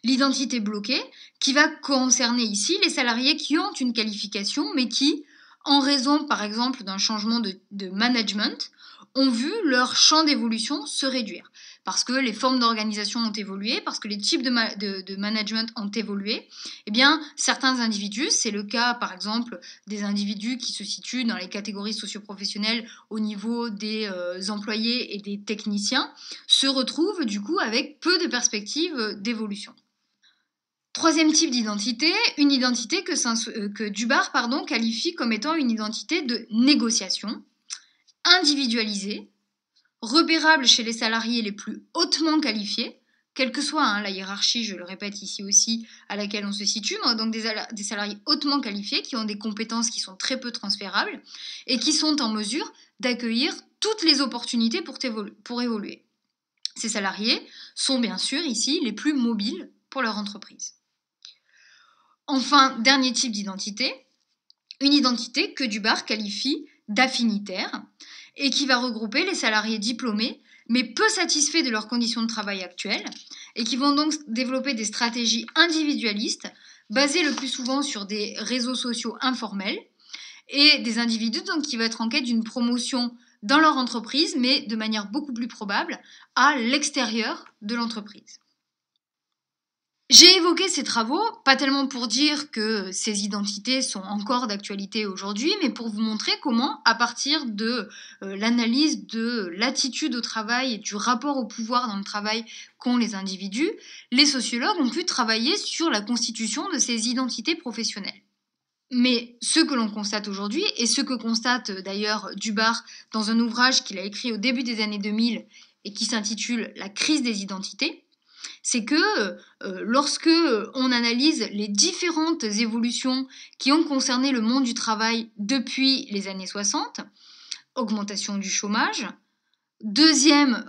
L'identité bloquée qui va concerner ici les salariés qui ont une qualification mais qui, en raison par exemple d'un changement de management, ont vu leur champ d'évolution se réduire. Parce que les formes d'organisation ont évolué, parce que les types de management ont évolué, eh bien, certains individus, c'est le cas par exemple des individus qui se situent dans les catégories socioprofessionnelles au niveau des employés et des techniciens, se retrouvent du coup avec peu de perspectives d'évolution. Troisième type d'identité, une identité que Dubar qualifie comme étant une identité de négociation, individualisée, repérable chez les salariés les plus hautement qualifiés, quelle que soit la hiérarchie, je le répète ici aussi, à laquelle on se situe, donc des salariés hautement qualifiés qui ont des compétences qui sont très peu transférables et qui sont en mesure d'accueillir toutes les opportunités pour évoluer. Ces salariés sont bien sûr ici les plus mobiles pour leur entreprise. Enfin, dernier type d'identité, une identité que Dubar qualifie d'affinitaire et qui va regrouper les salariés diplômés mais peu satisfaits de leurs conditions de travail actuelles et qui vont donc développer des stratégies individualistes basées le plus souvent sur des réseaux sociaux informels et des individus donc, qui vont être en quête d'une promotion dans leur entreprise mais de manière beaucoup plus probable à l'extérieur de l'entreprise. J'ai évoqué ces travaux, pas tellement pour dire que ces identités sont encore d'actualité aujourd'hui, mais pour vous montrer comment, à partir de l'analyse de l'attitude au travail et du rapport au pouvoir dans le travail qu'ont les individus, les sociologues ont pu travailler sur la constitution de ces identités professionnelles. Mais ce que l'on constate aujourd'hui, et ce que constate d'ailleurs Dubar dans un ouvrage qu'il a écrit au début des années 2000 et qui s'intitule « La crise des identités », c'est que lorsque on analyse les différentes évolutions qui ont concerné le monde du travail depuis les années 60, augmentation du chômage, deuxième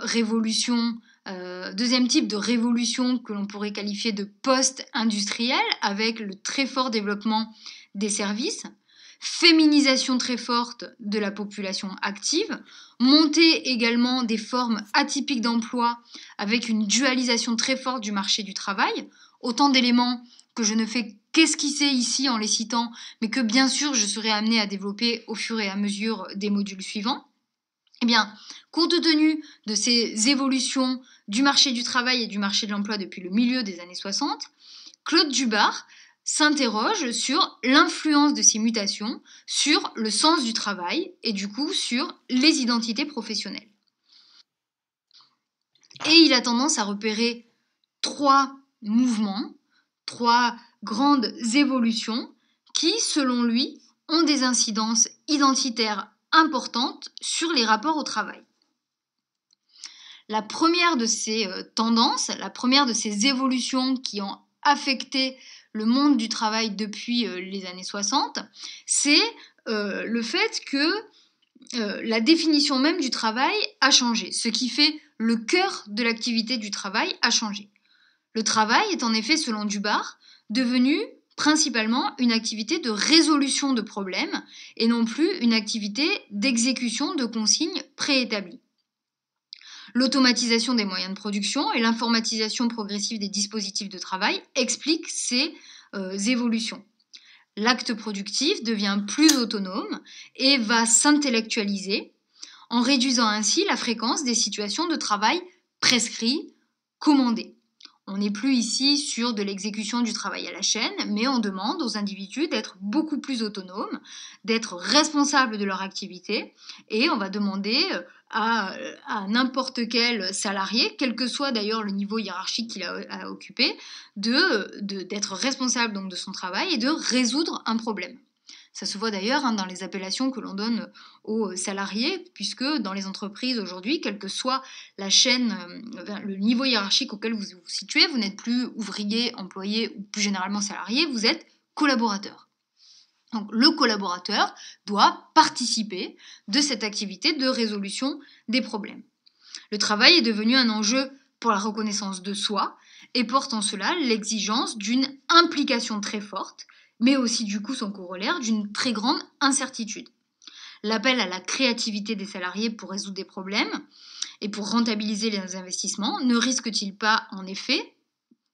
type de révolution que l'on pourrait qualifier de post-industrielle avec le très fort développement des services, féminisation très forte de la population active, montée également des formes atypiques d'emploi avec une dualisation très forte du marché du travail, autant d'éléments que je ne fais qu'esquisser ici en les citant, mais que bien sûr je serai amenée à développer au fur et à mesure des modules suivants. Eh bien, compte tenu de ces évolutions du marché du travail et du marché de l'emploi depuis le milieu des années 60, Claude Dubar s'interroge sur l'influence de ces mutations sur le sens du travail et du coup sur les identités professionnelles. Et il a tendance à repérer trois mouvements, trois grandes évolutions qui, selon lui, ont des incidences identitaires importantes sur les rapports au travail. La première de ces tendances, la première de ces évolutions qui ont affecté le monde du travail depuis les années 60, c'est le fait que la définition même du travail a changé. Ce qui fait le cœur de l'activité du travail a changé. Le travail est en effet, selon Dubar, devenu principalement une activité de résolution de problèmes et non plus une activité d'exécution de consignes préétablies. L'automatisation des moyens de production et l'informatisation progressive des dispositifs de travail expliquent ces évolutions. L'acte productif devient plus autonome et va s'intellectualiser en réduisant ainsi la fréquence des situations de travail prescrits, commandés. On n'est plus ici sur de l'exécution du travail à la chaîne, mais on demande aux individus d'être beaucoup plus autonomes, d'être responsables de leur activité, et on va demander à n'importe quel salarié, quel que soit d'ailleurs le niveau hiérarchique qu'il a occupé, d'être responsable donc de son travail et de résoudre un problème. Ça se voit d'ailleurs dans les appellations que l'on donne aux salariés, puisque dans les entreprises aujourd'hui, quelle que soit la chaîne, le niveau hiérarchique auquel vous vous situez, vous n'êtes plus ouvrier, employé ou plus généralement salarié, vous êtes collaborateur. Donc le collaborateur doit participer de cette activité de résolution des problèmes. Le travail est devenu un enjeu pour la reconnaissance de soi et porte en cela l'exigence d'une implication très forte, mais aussi du coup son corollaire d'une très grande incertitude. L'appel à la créativité des salariés pour résoudre des problèmes et pour rentabiliser les investissements ne risque-t-il pas en effet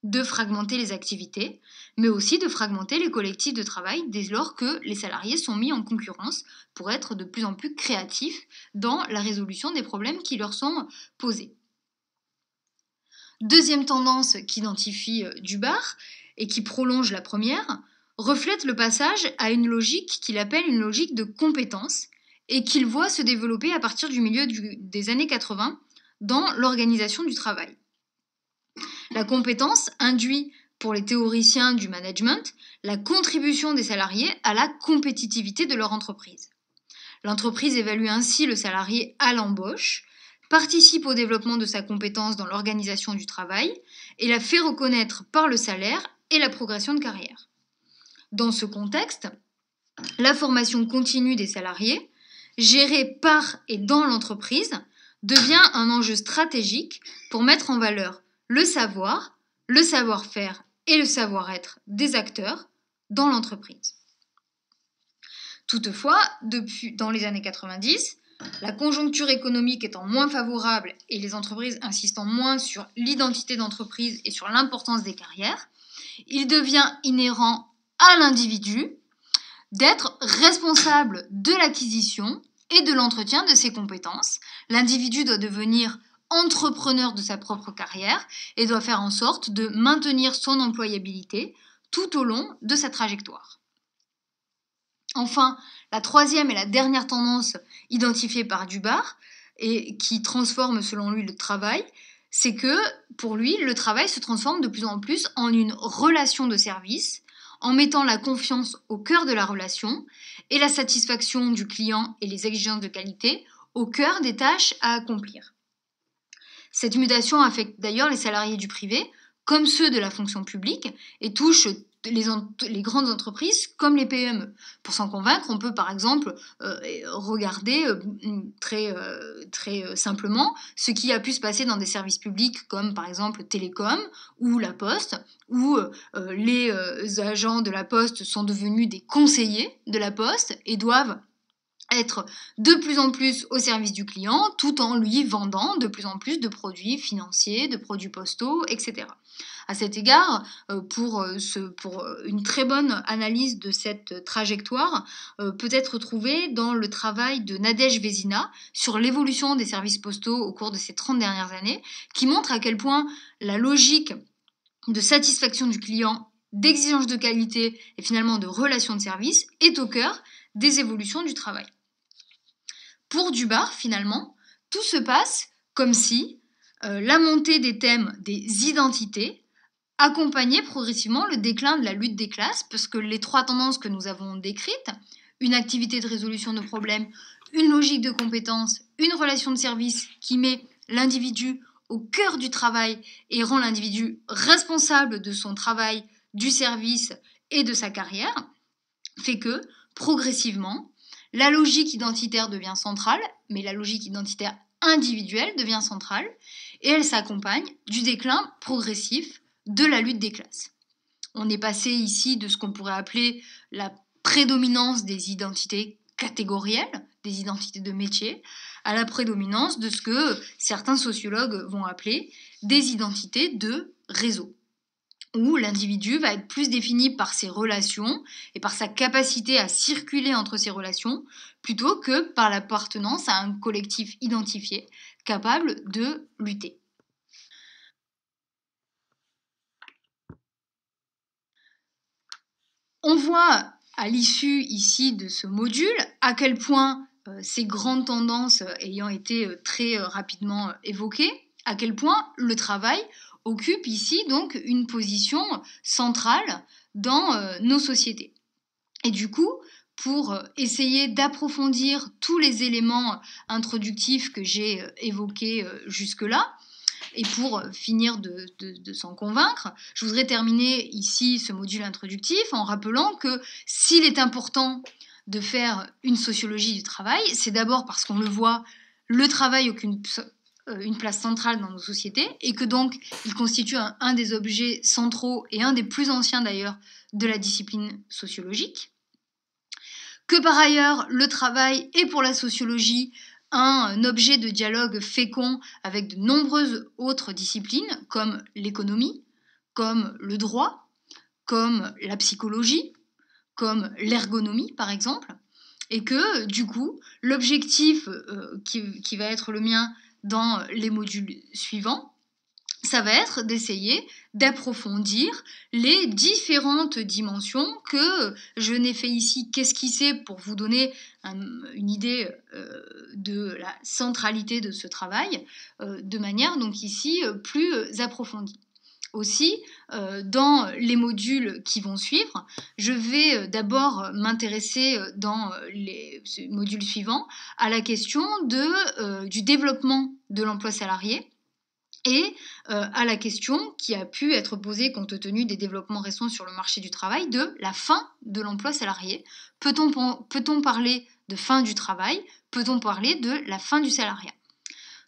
de fragmenter les activités, mais aussi de fragmenter les collectifs de travail dès lors que les salariés sont mis en concurrence pour être de plus en plus créatifs dans la résolution des problèmes qui leur sont posés. Deuxième tendance qu'identifie Dubar et qui prolonge la première, reflète le passage à une logique qu'il appelle une logique de compétence et qu'il voit se développer à partir du milieu des années 80 dans l'organisation du travail. La compétence induit, pour les théoriciens du management, la contribution des salariés à la compétitivité de leur entreprise. L'entreprise évalue ainsi le salarié à l'embauche, participe au développement de sa compétence dans l'organisation du travail et la fait reconnaître par le salaire et la progression de carrière. Dans ce contexte, la formation continue des salariés, gérée par et dans l'entreprise, devient un enjeu stratégique pour mettre en valeur le savoir, le savoir-faire et le savoir-être des acteurs dans l'entreprise. Toutefois, dans les années 90, la conjoncture économique étant moins favorable et les entreprises insistant moins sur l'identité d'entreprise et sur l'importance des carrières, il devient inhérent à l'individu d'être responsable de l'acquisition et de l'entretien de ses compétences. L'individu doit devenir entrepreneur de sa propre carrière et doit faire en sorte de maintenir son employabilité tout au long de sa trajectoire. Enfin, la troisième et la dernière tendance identifiée par Dubar et qui transforme selon lui le travail, c'est que pour lui, le travail se transforme de plus en plus en une relation de service en mettant la confiance au cœur de la relation et la satisfaction du client et les exigences de qualité au cœur des tâches à accomplir. Cette mutation affecte d'ailleurs les salariés du privé comme ceux de la fonction publique et touche les grandes entreprises comme les PME. Pour s'en convaincre, on peut par exemple regarder très simplement ce qui a pu se passer dans des services publics comme par exemple Télécom ou La Poste, où les agents de La Poste sont devenus des conseillers de La Poste et doivent être de plus en plus au service du client tout en lui vendant de plus en plus de produits financiers, de produits postaux, etc. À cet égard, pour une très bonne analyse de cette trajectoire, peut être trouvée dans le travail de Nadège Vézina sur l'évolution des services postaux au cours de ces 30 dernières années, qui montre à quel point la logique de satisfaction du client, d'exigence de qualité et finalement de relation de service est au cœur des évolutions du travail. Pour Dubar, finalement, tout se passe comme si la montée des thèmes des identités accompagnait progressivement le déclin de la lutte des classes, parce que les trois tendances que nous avons décrites, une activité de résolution de problèmes, une logique de compétence, une relation de service qui met l'individu au cœur du travail et rend l'individu responsable de son travail, du service et de sa carrière, fait que, progressivement, la logique identitaire devient centrale, mais la logique identitaire individuelle devient centrale, et elle s'accompagne du déclin progressif de la lutte des classes. On est passé ici de ce qu'on pourrait appeler la prédominance des identités catégorielles, des identités de métier, à la prédominance de ce que certains sociologues vont appeler des identités de réseau, où l'individu va être plus défini par ses relations et par sa capacité à circuler entre ces relations, plutôt que par l'appartenance à un collectif identifié capable de lutter. On voit à l'issue ici de ce module à quel point ces grandes tendances ayant été très rapidement évoquées, à quel point le travail occupe ici donc une position centrale dans nos sociétés. Et du coup, pour essayer d'approfondir tous les éléments introductifs que j'ai évoqués jusque-là, Et pour finir de s'en convaincre, je voudrais terminer ici ce module introductif en rappelant que s'il est important de faire une sociologie du travail, c'est d'abord parce qu'on le voit, le travail occupe une place centrale dans nos sociétés et que donc il constitue un des objets centraux et un des plus anciens d'ailleurs de la discipline sociologique. Que par ailleurs, le travail est pour la sociologie un objet de dialogue fécond avec de nombreuses autres disciplines comme l'économie, comme le droit, comme la psychologie, comme l'ergonomie par exemple, et que du coup, l'objectif qui va être le mien dans les modules suivants, ça va être d'essayer d'approfondir les différentes dimensions que je n'ai fait ici qu'esquisser pour vous donner une idée de la centralité de ce travail, de manière donc ici plus approfondie. Aussi, dans les modules qui vont suivre, je vais d'abord m'intéresser dans les modules suivants à la question du développement de l'emploi salarié et à la question qui a pu être posée compte tenu des développements récents sur le marché du travail de la fin de l'emploi salarié. Peut-on parler de fin du travail? Peut-on parler de la fin du salariat?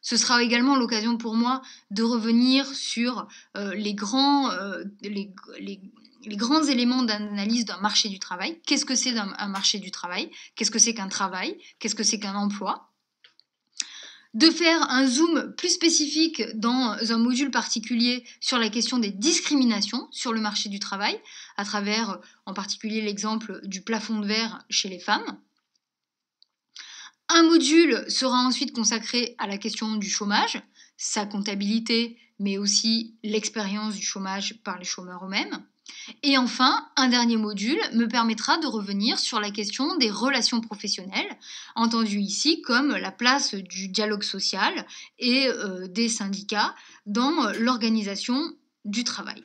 Ce sera également l'occasion pour moi de revenir sur les grands éléments d'analyse d'un marché du travail. Qu'est-ce que c'est un marché du travail? Qu'est-ce que c'est qu'un travail? Qu'est-ce que c'est qu'un emploi? De faire un zoom plus spécifique dans un module particulier sur la question des discriminations sur le marché du travail, à travers en particulier l'exemple du plafond de verre chez les femmes. Un module sera ensuite consacré à la question du chômage, sa comptabilité, mais aussi l'expérience du chômage par les chômeurs eux-mêmes. Et enfin, un dernier module me permettra de revenir sur la question des relations professionnelles, entendues ici comme la place du dialogue social et des syndicats dans l'organisation du travail.